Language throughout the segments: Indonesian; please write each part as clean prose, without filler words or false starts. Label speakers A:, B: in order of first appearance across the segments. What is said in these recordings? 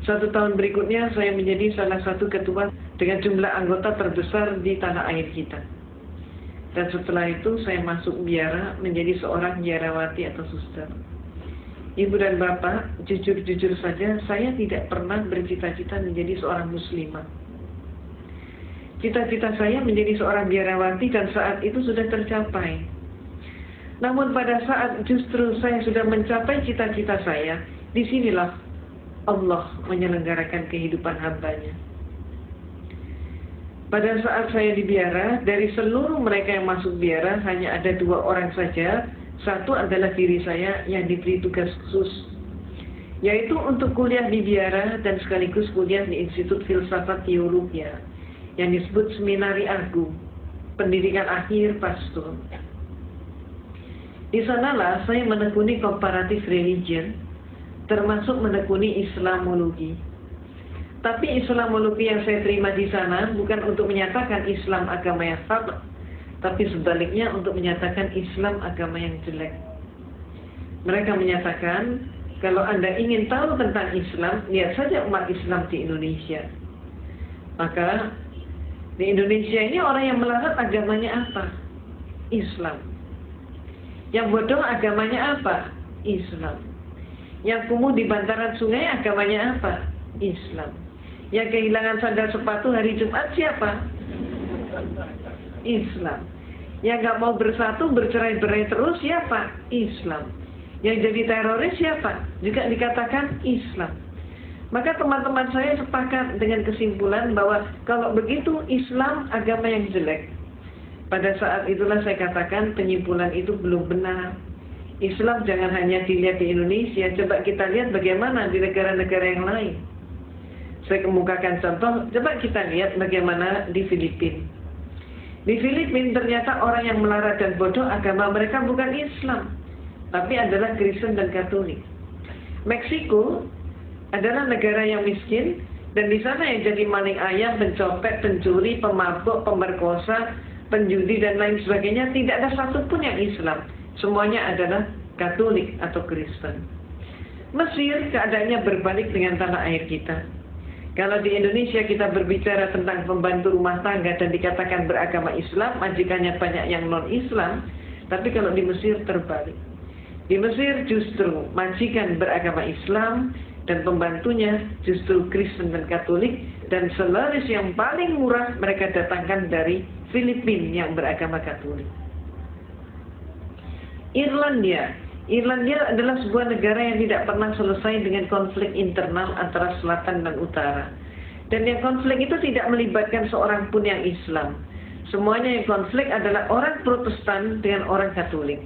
A: 1 tahun berikutnya saya menjadi salah satu ketua dengan jumlah anggota terbesar di tanah air kita. Dan setelah itu saya masuk biara menjadi seorang biarawati atau suster. Ibu dan bapak, jujur-jujur saja saya tidak pernah bercita-cita menjadi seorang muslimah. Cita-cita saya menjadi seorang biarawati dan saat itu sudah tercapai. Namun pada saat justru saya sudah mencapai cita-cita saya, disinilah Allah menyelenggarakan kehidupan hambanya. Pada saat saya di biara, dari seluruh mereka yang masuk biara hanya ada 2 orang saja. Satu adalah diri saya yang diberi tugas khusus, yaitu untuk kuliah di biara dan sekaligus kuliah di Institut Filsafat Teologi yang disebut Seminari Agung, pendidikan akhir pastor. Di sanalah saya menekuni comparative religion, termasuk menekuni Islamologi. Tapi Islamologi yang saya terima di sana bukan untuk menyatakan Islam agama yang hak, tapi sebaliknya untuk menyatakan Islam agama yang jelek. Mereka menyatakan, kalau Anda ingin tahu tentang Islam, lihat saja umat Islam di Indonesia. Maka di Indonesia ini orang yang melarat agamanya apa? Islam. Yang bodoh agamanya apa? Islam. Yang kumuh di bantaran sungai agamanya apa? Islam. Yang kehilangan sandal sepatu hari Jumat siapa? Islam. Yang nggak mau bersatu, bercerai-berai terus siapa? Islam. Yang jadi teroris siapa? Juga dikatakan Islam. Maka teman-teman saya sepakat dengan kesimpulan bahwa kalau begitu Islam agama yang jelek. Pada saat itulah saya katakan penyimpulan itu belum benar. Islam jangan hanya dilihat di Indonesia, coba kita lihat bagaimana di negara-negara yang lain. Saya kemukakan contoh, coba kita lihat bagaimana di Filipina. Di Filipina ternyata orang yang melarat dan bodoh agama mereka bukan Islam, tapi adalah Kristen dan Katolik. Meksiko adalah negara yang miskin, dan di sana yang jadi maling ayam, pencopet, pencuri, pemabuk, pemerkosa, penjudi dan lain sebagainya tidak ada satupun yang Islam. Semuanya adalah Katolik atau Kristen. Mesir keadaannya berbalik dengan tanah air kita. Kalau di Indonesia kita berbicara tentang pembantu rumah tangga dan dikatakan beragama Islam, majikannya banyak yang non-Islam, tapi kalau di Mesir terbalik. Di Mesir justru majikan beragama Islam dan pembantunya justru Kristen dan Katolik, dan selaris yang paling murah mereka datangkan dari Filipina yang beragama Katolik. Irlandia adalah sebuah negara yang tidak pernah selesai dengan konflik internal antara selatan dan utara. Dan yang konflik itu tidak melibatkan seorang pun yang Islam. Semuanya yang konflik adalah orang Protestan dengan orang Katolik.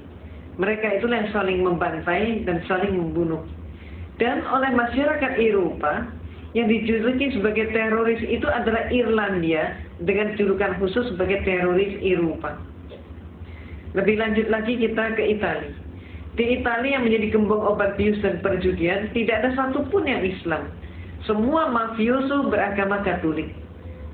A: Mereka itulah yang saling membantai dan saling membunuh. Dan oleh masyarakat Eropa, yang dijuluki sebagai teroris itu adalah Irlandia dengan julukan khusus sebagai teroris Eropa. Lebih lanjut lagi kita ke Italia. Di Italia yang menjadi gembong obat bius dan perjudian, tidak ada satupun yang Islam. Semua mafioso beragama Katolik.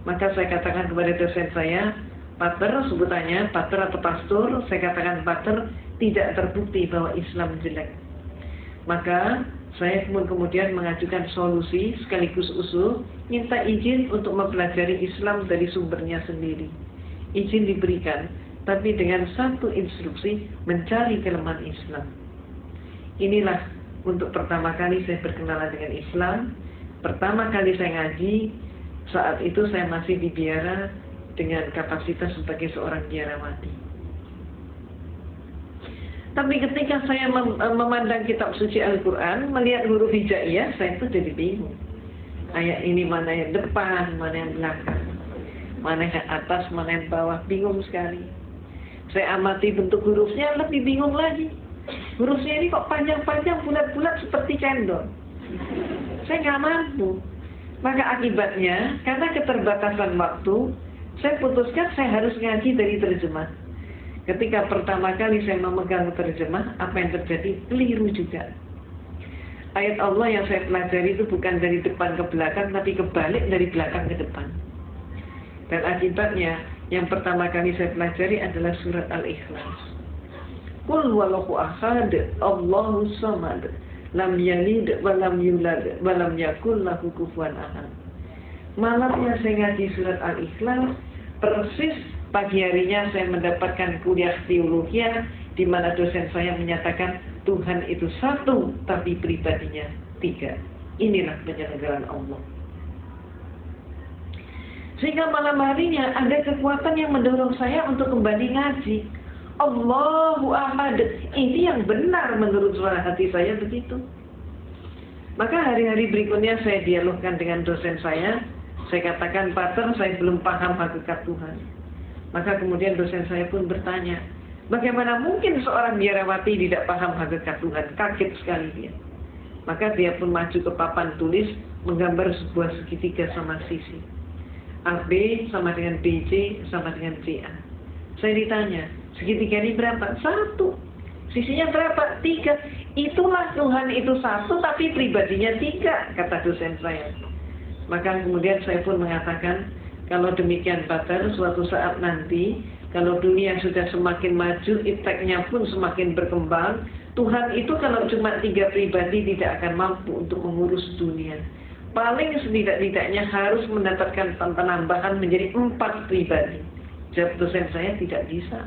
A: Maka saya katakan kepada dosen saya, Pater, sebutannya Pater atau Pastor, saya katakan Pater, tidak terbukti bahwa Islam jelek. Maka saya kemudian mengajukan solusi sekaligus usul, minta izin untuk mempelajari Islam dari sumbernya sendiri. Izin diberikan, tapi dengan satu instruksi, mencari kelemahan Islam. Inilah untuk pertama kali saya berkenalan dengan Islam. Pertama kali saya ngaji, saat itu saya masih di biara dengan kapasitas sebagai seorang biarawati. Tapi ketika saya memandang kitab suci Al-Quran, melihat huruf hijaiyah, saya itu jadi bingung. Ayat ini mana yang depan, mana yang belakang, mana yang atas, mana yang bawah, bingung sekali. Saya amati bentuk hurufnya, lebih bingung lagi. Hurufnya ini kok panjang-panjang, bulat-bulat seperti cendol. Saya nggak mampu. Maka akibatnya, karena keterbatasan waktu, saya putuskan saya harus ngaji dari terjemah. Ketika pertama kali saya memegang terjemah, apa yang terjadi? Keliru juga. Ayat Allah yang saya pelajari itu bukan dari depan ke belakang, tapi kebalik dari belakang ke depan. Dan akibatnya, yang pertama kali saya pelajari adalah surat Al-Ikhlas. Qul huwallahu ahad, Allahus samad, lam yalid wa lam yulad wa lam yakul lahu kufuwan ahad. Malamnya saya ngaji surat Al-Ikhlas, persis pagi harinya saya mendapatkan kuliah teologi di mana dosen saya menyatakan Tuhan itu satu tapi pribadinya tiga. Inilah penyelenggaraan Allah. Sehingga malam harinya ada kekuatan yang mendorong saya untuk kembali ngaji. Allahu Ahad. Ini yang benar menurut suara hati saya begitu. Maka hari-hari berikutnya saya dialogkan dengan dosen saya. Saya katakan, Pater, saya belum paham hakikat Tuhan. Maka kemudian dosen saya pun bertanya, bagaimana mungkin seorang biarawati tidak paham hakikat Tuhan? Kaget sekali dia. Maka dia pun maju ke papan tulis, menggambar sebuah segitiga sama sisi. AB sama dengan BC sama dengan CA. Saya ditanya, segitiga ini berapa? 1. Sisinya berapa? 3. Itulah Tuhan itu satu tapi pribadinya 3, kata dosen saya. Maka kemudian saya pun mengatakan, kalau demikian Pater, suatu saat nanti, kalau dunia sudah semakin maju, ipteknya pun semakin berkembang, Tuhan itu kalau cuma 3 pribadi tidak akan mampu untuk mengurus dunia. Paling setidak-tidaknya harus mendapatkan penambahan menjadi 4 pribadi. Jawab dosen saya, tidak bisa.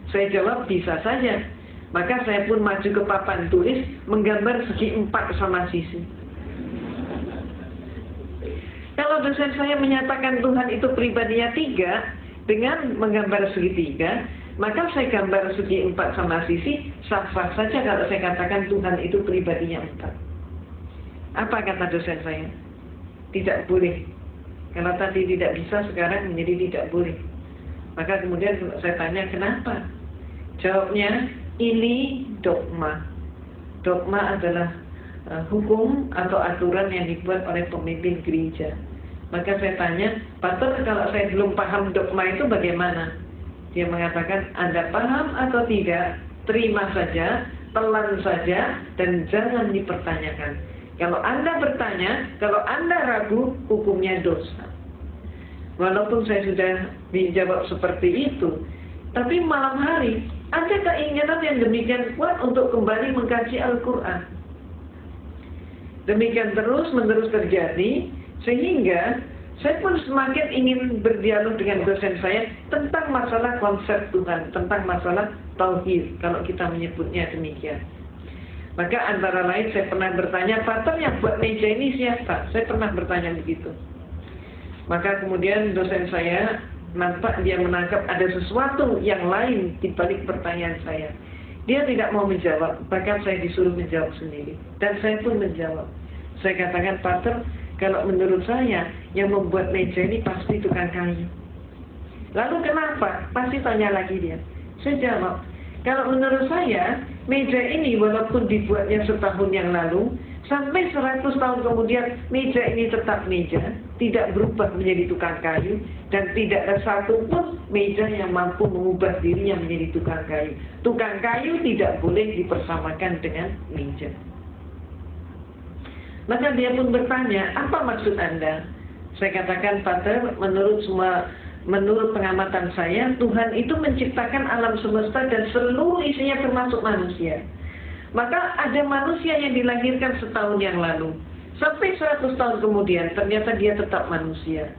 A: Saya jawab, bisa saja. Maka saya pun maju ke papan tulis, menggambar segi 4 sama sisi. Kalau dosen saya menyatakan Tuhan itu pribadinya 3, dengan menggambar segitiga, maka saya gambar segi 4 sama sisi, sah-sah saja kalau saya katakan Tuhan itu pribadinya 4. Apa kata dosen saya? Tidak boleh. Kalau tadi tidak bisa, sekarang menjadi tidak boleh. Maka kemudian saya tanya, kenapa? Jawabnya, ini dogma. Dogma adalah hukum atau aturan yang dibuat oleh pemimpin gereja. Maka saya tanya, Pater, kalau saya belum paham dogma itu bagaimana? Dia mengatakan, Anda paham atau tidak? Terima saja, telan saja, dan jangan dipertanyakan. Kalau Anda bertanya, kalau Anda ragu, hukumnya dosa. Walaupun saya sudah dijawab seperti itu, tapi malam hari ada keinginan yang demikian kuat untuk kembali mengkaji Al-Quran. Demikian terus-menerus terjadi, sehingga saya pun semakin ingin berdialog dengan dosen saya tentang masalah konsep Tuhan, tentang masalah tauhid, kalau kita menyebutnya demikian. Maka antara lain saya pernah bertanya, Pater yang buat meja ini siapa? Saya pernah bertanya begitu. Maka kemudian dosen saya nampak dia menangkap ada sesuatu yang lain di balik pertanyaan saya. Dia tidak mau menjawab, bahkan saya disuruh menjawab sendiri. Dan saya pun menjawab. Saya katakan, Pater, kalau menurut saya yang membuat meja ini pasti tukang kayu. Lalu kenapa? Pasti tanya lagi dia. Saya jawab, kalau menurut saya meja ini walaupun dibuatnya setahun yang lalu, sampai 100 tahun kemudian meja ini tetap meja, tidak berubah menjadi tukang kayu, dan tidak ada satupun meja yang mampu mengubah dirinya menjadi tukang kayu. Tukang kayu tidak boleh dipersamakan dengan meja. Maka dia pun bertanya, apa maksud Anda? Saya katakan, Pater, menurut pengamatan saya, Tuhan itu menciptakan alam semesta dan seluruh isinya termasuk manusia. Maka ada manusia yang dilahirkan setahun yang lalu. Sampai 100 tahun kemudian, ternyata dia tetap manusia.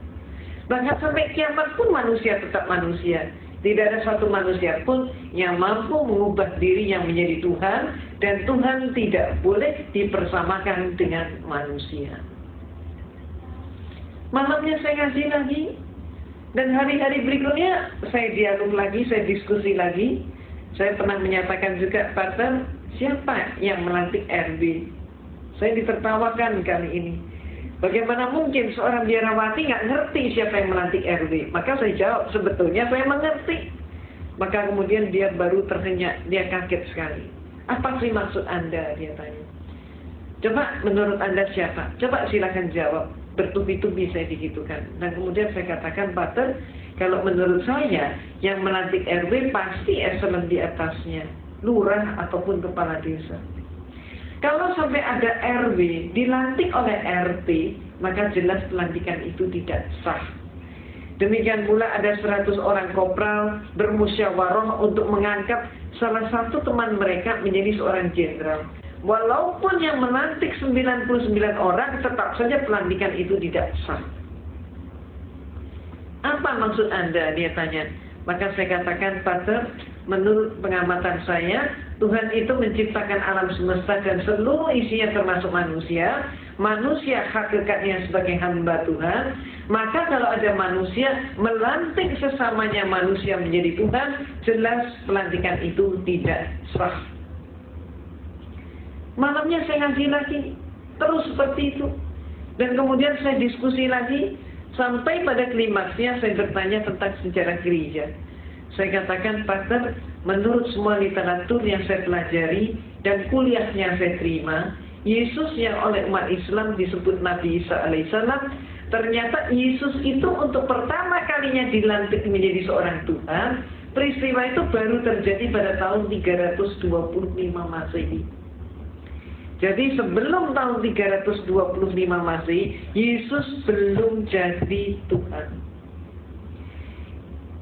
A: Bahkan sampai kiamat pun manusia tetap manusia. Tidak ada satu manusia pun yang mampu mengubah diri yang menjadi Tuhan. Dan Tuhan tidak boleh dipersamakan dengan manusia. Malamnya saya ngaji lagi. Dan hari-hari berikutnya saya dialog lagi, saya diskusi lagi. Saya pernah menyatakan juga, Pater, siapa yang melantik RB? Saya ditertawakan kali ini. Bagaimana mungkin seorang biarawati nggak ngerti siapa yang melantik RB? Maka saya jawab, sebetulnya saya mengerti. Maka kemudian dia baru tersenyum, dia kaget sekali. Apa sih maksud Anda? Dia tanya. Coba menurut Anda siapa? Coba silakan jawab. Bertubi-tubi saya digitukan. Dan kemudian saya katakan, Pater, kalau menurut saya yang melantik RW pasti eselon di atasnya, lurah ataupun kepala desa. Kalau sampai ada RW dilantik oleh RT, maka jelas pelantikan itu tidak sah. Demikian pula ada 100 orang kopral bermusyawarah untuk mengangkat salah satu teman mereka menjadi seorang jenderal. Walaupun yang melantik 99 orang, tetap saja pelantikan itu tidak sah. Apa maksud Anda? Dia tanya. Maka saya katakan, Pater, menurut pengamatan saya, Tuhan itu menciptakan alam semesta dan seluruh isinya termasuk manusia. Manusia hakikatnya sebagai hamba Tuhan. Maka kalau ada manusia melantik sesamanya manusia menjadi Tuhan, jelas pelantikan itu tidak sah. Malamnya saya ngaji lagi, terus seperti itu. Dan kemudian saya diskusi lagi, sampai pada klimaksnya saya bertanya tentang sejarah gereja. Saya katakan, Pater, menurut semua literatur yang saya pelajari dan kuliahnya saya terima, Yesus yang oleh umat Islam disebut Nabi Isa alaihissalam, ternyata Yesus itu untuk pertama kalinya dilantik menjadi seorang Tuhan. Peristiwa itu baru terjadi pada tahun 325 Masehi. Jadi sebelum tahun 325 Masehi, Yesus belum jadi Tuhan.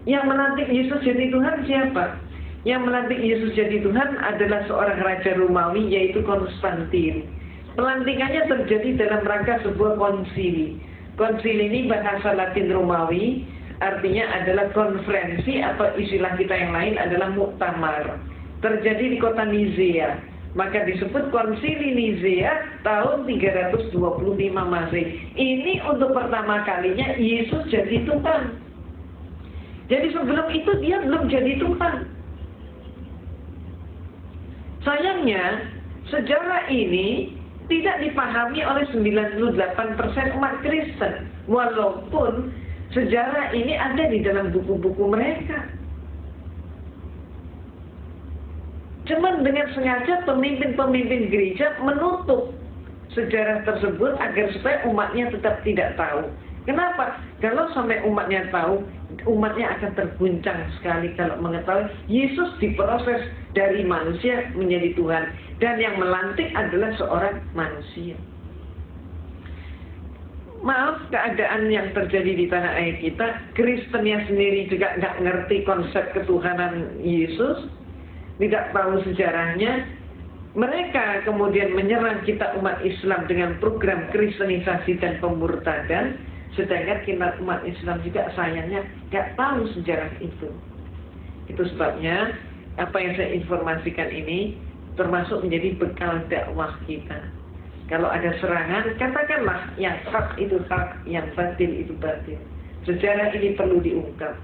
A: Yang melantik Yesus jadi Tuhan siapa? Yang melantik Yesus jadi Tuhan adalah seorang raja Romawi, yaitu Konstantin. Pelantikannya terjadi dalam rangka sebuah konsili. Konsili ini bahasa Latin Romawi, artinya adalah konferensi, atau istilah kita yang lain adalah muktamar. Terjadi di kota Nizea. Maka disebut konsili Nizea tahun 325 Masehi. Ini untuk pertama kalinya Yesus jadi Tuhan. Jadi sebelum itu dia belum jadi Tuhan. Sayangnya sejarah ini tidak dipahami oleh 98% umat Kristen. Walaupun sejarah ini ada di dalam buku-buku mereka. Cuman dengan sengaja pemimpin-pemimpin gereja menutup sejarah tersebut agar supaya umatnya tetap tidak tahu. Kenapa? Kalau sampai umatnya tahu, umatnya akan terguncang sekali kalau mengetahui Yesus diproses dari manusia menjadi Tuhan. Dan yang melantik adalah seorang manusia. Maaf, keadaan yang terjadi di tanah air kita, Kristennya sendiri juga nggak ngerti konsep ketuhanan Yesus. Tidak tahu sejarahnya. Mereka kemudian menyerang kita umat Islam dengan program kristenisasi dan pemurtadan, sedangkan kita umat Islam juga sayangnya nggak tahu sejarah itu. Itu sebabnya apa yang saya informasikan ini termasuk menjadi bekal dakwah kita. Kalau ada serangan, katakanlah yang hak itu hak, yang batil itu batil. Sejarah ini perlu diungkap.